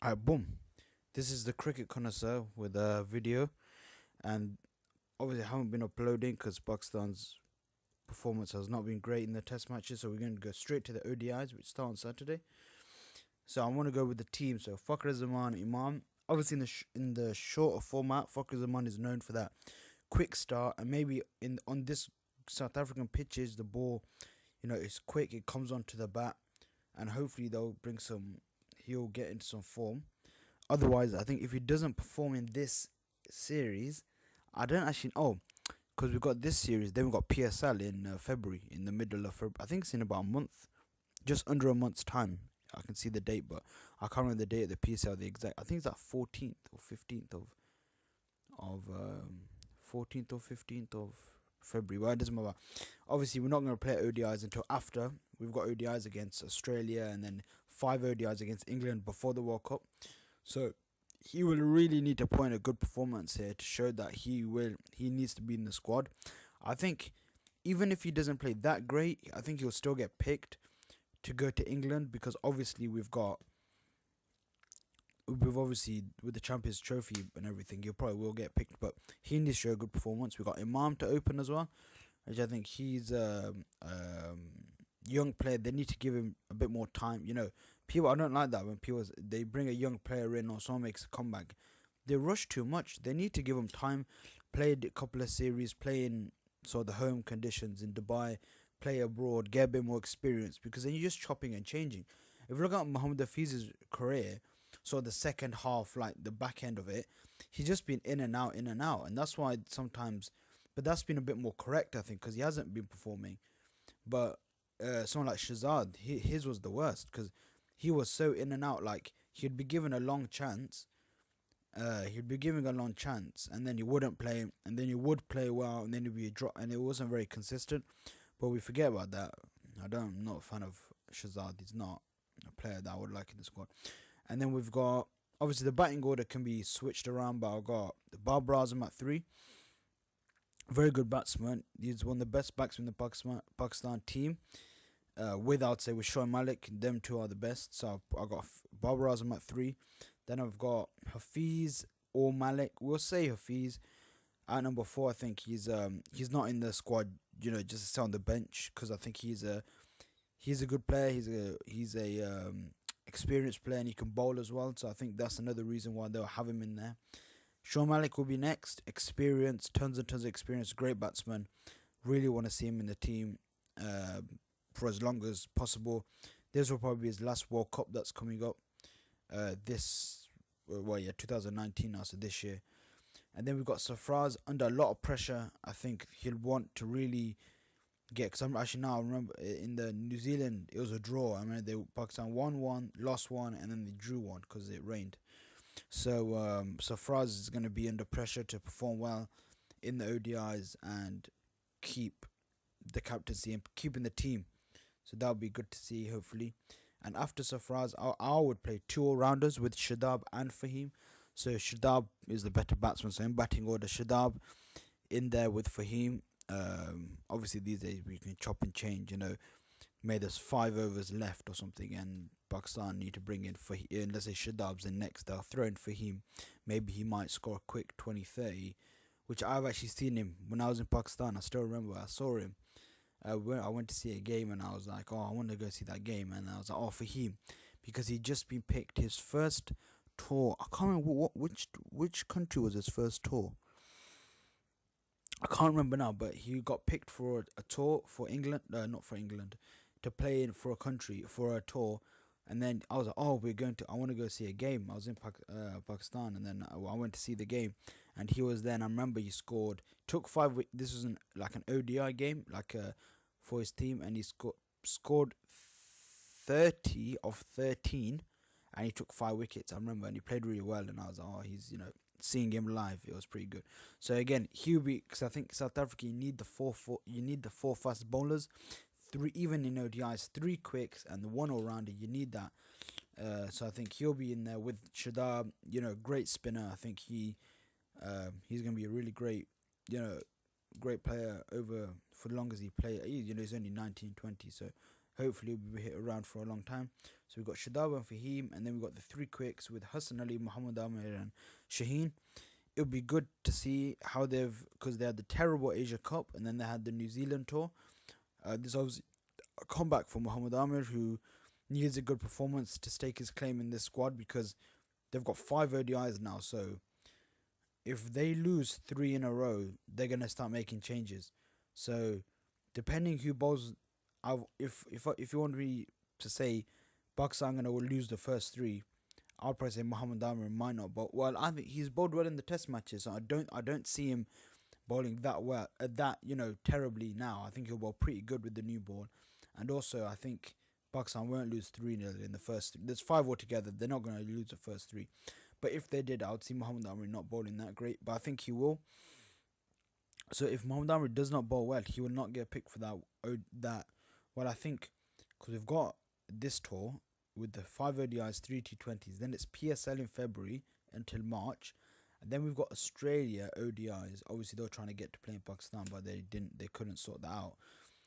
Alright, boom. This is the cricket connoisseur with a video, and obviously I haven't been uploading because Pakistan's performance has not been great in the Test matches. So we're going to go straight to the ODIs, which start on Saturday. So I want to go with the team. So Fakhar Zaman, Imam. Obviously in the shorter format, Fakhar Zaman is known for that quick start, and maybe in on this South African pitches, the ball, is quick. It comes onto the bat, and hopefully they'll bring some. He'll get into some form. Otherwise, I think if he doesn't perform in this series, I don't actually. Oh, because we've got this series, then we've got PSL in February, in the middle of February. I think it's in about a month, just under a month's time. I can see the date, but I can't remember the date of the PSL. The exact. I think it's like 14th or 15th of 14th or 15th of February. Well, it doesn't matter. Obviously, we're not going to play ODIs until after we've got ODIs against Australia, and then 5 ODIs against England before the World Cup. So he will really need to put in a good performance here to show that he needs to be in the squad. I think even if he doesn't play that great, I think he'll still get picked to go to England, because obviously we've obviously with the Champions Trophy and everything, he probably will get picked, but he needs to show a good performance. We got Imam to open as well, which I think he's young player. They need to give him a bit more time. People, I don't like that when people they bring a young player in or someone makes a comeback. They rush too much. They need to give him time. Play a couple of series, play in sort of the home conditions in Dubai, play abroad, get a bit more experience, because then you're just chopping and changing. If you look at Mohamed Hafiz's career, so the second half, like the back end of it, he's just been in and out, and that's why sometimes. But that's been a bit more correct, I think, because he hasn't been performing. But someone like Shazad, his was the worst because he was so in and out. Like he'd be given a long chance, he'd be given a long chance, and then he wouldn't play, and then he would play well, and then he'd be a drop, and it wasn't very consistent. But we forget about that. I'm not a fan of Shazad. He's not a player that I would like in the squad. And then we've got, obviously the batting order can be switched around, but I've got Babar Azam at 3. Very good batsman. He's one of the best batsmen in the Pakistan team. I'd say with Shoaib Malik, them two are the best. So I got Babar Azam at 3. Then I've got Hafiz or Malik. We'll say Hafiz at number 4. I think he's not in the squad, just to sit on the bench, because I think he's a good player. He's a experienced player, and he can bowl as well. So I think that's another reason why they'll have him in there. Shoaib Malik will be next. Experience, tons and tons of experience. Great batsman. Really want to see him in the team for as long as possible. This will probably be his last World Cup that's coming up. 2019 now, so this year. And then we've got Sarfraz under a lot of pressure. I think he'll want to really get, because I remember in the New Zealand, it was a draw. I mean, Pakistan won one, lost one, and then they drew one because it rained. So Sarfraz is going to be under pressure to perform well in the ODIs and keep the captaincy and keeping the team. So that would be good to see, hopefully. And after Sarfraz, I would play 2 all-rounders with Shadab and Fahim. So Shadab is the better batsman. So in batting order, Shadab in there with Fahim. Obviously these days we can chop and change. Maybe there's 5 overs left or something, and Pakistan need to bring in Fahim. Let's say Shadab's in next. They'll throw in Fahim. Maybe he might score a quick 20-30, which I've actually seen him when I was in Pakistan. I still remember I saw him. I went to see a game, and I was like, oh, I want to go see that game. And I was like, oh, Fahim, because he'd just been picked his first tour. I can't remember which country was his first tour. I can't remember now, but he got picked for a tour for England. Not for England, to play in for a country for a tour. And then I was like, oh, I want to go see a game. I was in Pakistan, and then I went to see the game, and he was there. And I remember he scored. Took 5. This was like an ODI game, for his team, and he scored 30 of 13, and he took 5 wickets. I remember, and he played really well. And I was like, oh, he's seeing him live, it was pretty good. So again, because I think South Africa, you need the four fast bowlers. 3, even in ODIs, 3 quicks and the 1 all-rounder. You need that. So I think he'll be in there with Shadab. Great spinner. I think he's gonna be a really great, great player over for as long as he play. He's only 19, 20, so Hopefully we'll be around for a long time. So we've got Shadab and Fahim, and then we've got the three quicks with Hassan Ali, Muhammad Amir, and Shaheen. It would be good to see how because they had the terrible Asia Cup, and then they had the New Zealand tour. This obviously a comeback for Muhammad Amir, who needs a good performance to stake his claim in this squad, because they've got 5 ODIs now. So if they lose 3 in a row, they're gonna start making changes. So depending who bowls, if you want me to say Pakistan gonna lose the first 3, I'll probably say Muhammad Amir might not. But well, I think he's bowled well in the Test matches. So I don't see him bowling that well, terribly now. I think he'll bowl pretty good with the new ball, and also I think Pakistan won't lose 3-0 in the first. There's 5 altogether. They're not going to lose the first 3. But if they did, I would see Muhammad Amir not bowling that great. But I think he will. So if Muhammad Amir does not bowl well, he will not get picked for that. Well, I think because we've got this tour with the 5 ODIs, 3 T20s. Then it's PSL in February until March. And then we've got Australia ODIs. Obviously, they were trying to get to play in Pakistan, but they couldn't sort that out.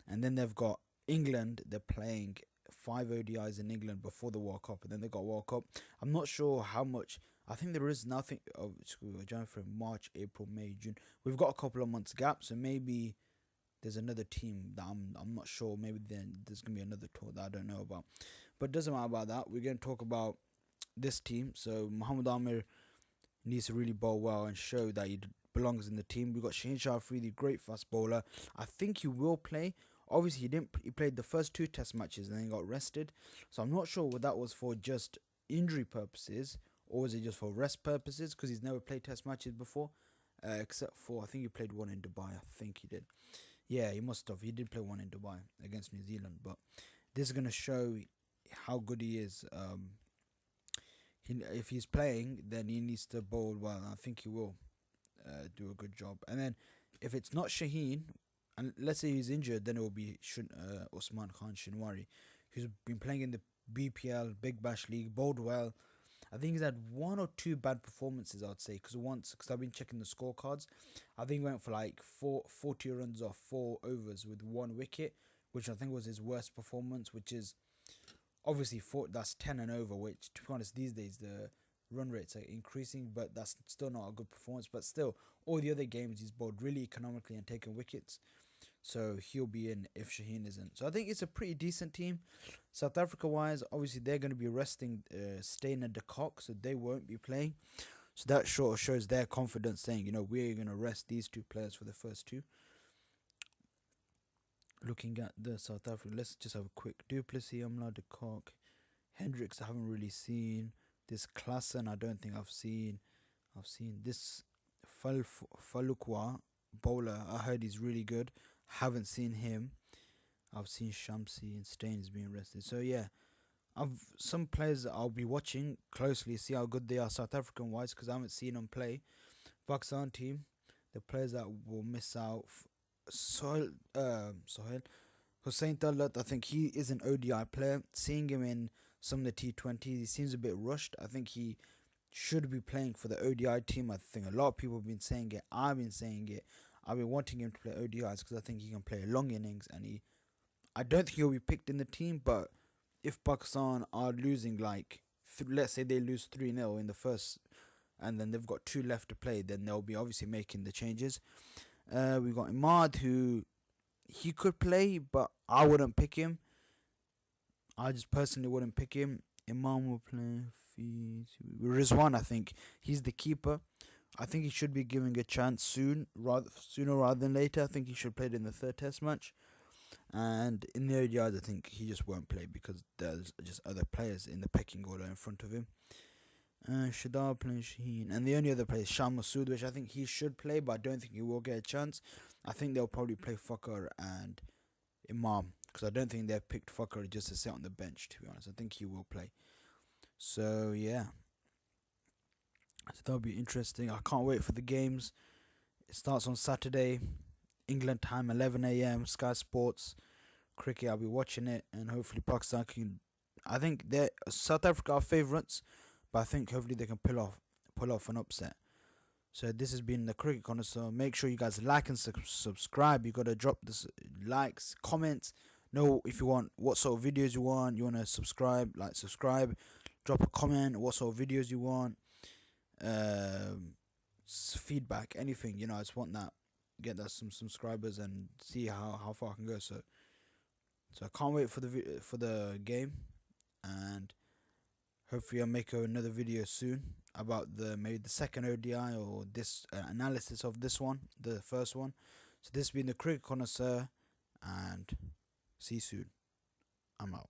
And then they've got England. They're playing 5 ODIs in England before the World Cup, and then they got World Cup. I'm not sure how much. I think there is nothing of January, March, April, May, June. We've got a couple of months gap, so maybe there's another team that I'm not sure. Maybe then there's gonna be another tour that I don't know about. But it doesn't matter about that. We're gonna talk about this team. So Muhammad Amir needs to really bowl well and show that he belongs in the team. We've got Shaheen Shah Afridi, great fast bowler. I think he will play. Obviously, he played the first 2 Test matches and then he got rested. So I'm not sure what that was for, just injury purposes, or was it just for rest purposes, because he's never played Test matches before, except for, I think he played one in Dubai. I think he did. Yeah, he must have. He did play one in Dubai against New Zealand. But this is going to show how good he is. If he's playing, then he needs to bowl well. I think he will do a good job. And then if it's not Shaheen, and let's say he's injured, then it will be Usman Khan Shinwari, who's been playing in the BPL, Big Bash League, bowled well. I think he's had 1 or 2 bad performances, I'd say, because I've been checking the scorecards. I think he went for like 40 runs off 4 overs with 1 wicket, which I think was his worst performance, which is obviously that's 10 and over, which, to be honest, these days the run rates are increasing, but that's still not a good performance. But still, all the other games he's bowled really economically and taken wickets, so he'll be in if Shaheen isn't. So I think it's a pretty decent team. South Africa wise, obviously they're going to be resting Steyn and de Kock, so they won't be playing. So that sort of shows their confidence, saying, we're going to rest these 2 players for the first 2. Looking at the South Africa, let's just have a quick du Plessis, Amla, de Kock, Hendricks. I haven't really seen this. Klassen, I don't think I've seen. I've seen this Falukwa bowler. I heard he's really good. Haven't seen him. I've seen Shamsi and Steyn's being rested. So yeah, I've some players that I'll be watching closely, see how good they are South African wise, because I haven't seen them play. Pakistan team, the players that will miss out. Sohail Hussain Tallat, I think he is an ODI player. Seeing him in some of the T20s, he seems a bit rushed. I think he should be playing for the ODI team. I think a lot of people have been saying it. I've been saying it. I've been wanting him to play ODIs because I think he can play long innings, and I don't think he'll be picked in the team. But if Pakistan are losing, like let's say they lose 3-0 in the first, and then they've got 2 left to play, then they'll be obviously making the changes. We've got Imad, who he could play, but I wouldn't pick him. I just personally wouldn't pick him. Imam will play. Rizwan, I think he's the keeper. I think he should be given a chance sooner rather than later. I think he should play it in the 3rd Test match. And in the ODIs, I think he just won't play because there's just other players in the pecking order in front of him. Shadab playing Shaheen, and the only other player is Sham Masood, which I think he should play, but I don't think he will get a chance. I think they'll probably play Fakhar and Imam, because I don't think they've picked Fakhar just to sit on the bench, to be honest. I think he will play. So yeah, so that'll be interesting. I can't wait for the games. It starts on Saturday, England time, 11 a.m. Sky Sports cricket. I'll be watching it, and hopefully Pakistan can. I think South Africa are favourites, but I think hopefully they can pull off an upset. So this has been the Cricket Connoisseur. Make sure you guys like and subscribe. You got to drop this likes, comments, know if you want what sort of videos you want. You want to subscribe, like subscribe, drop a comment. What sort of videos you want, feedback, anything. I just want that, get that some subscribers and see how far I can go. So I can't wait for the game, and hopefully I'll make another video soon about maybe the second ODI or this analysis of this one, the first one. So this has been the Cricket Connoisseur, and see you soon. I'm out.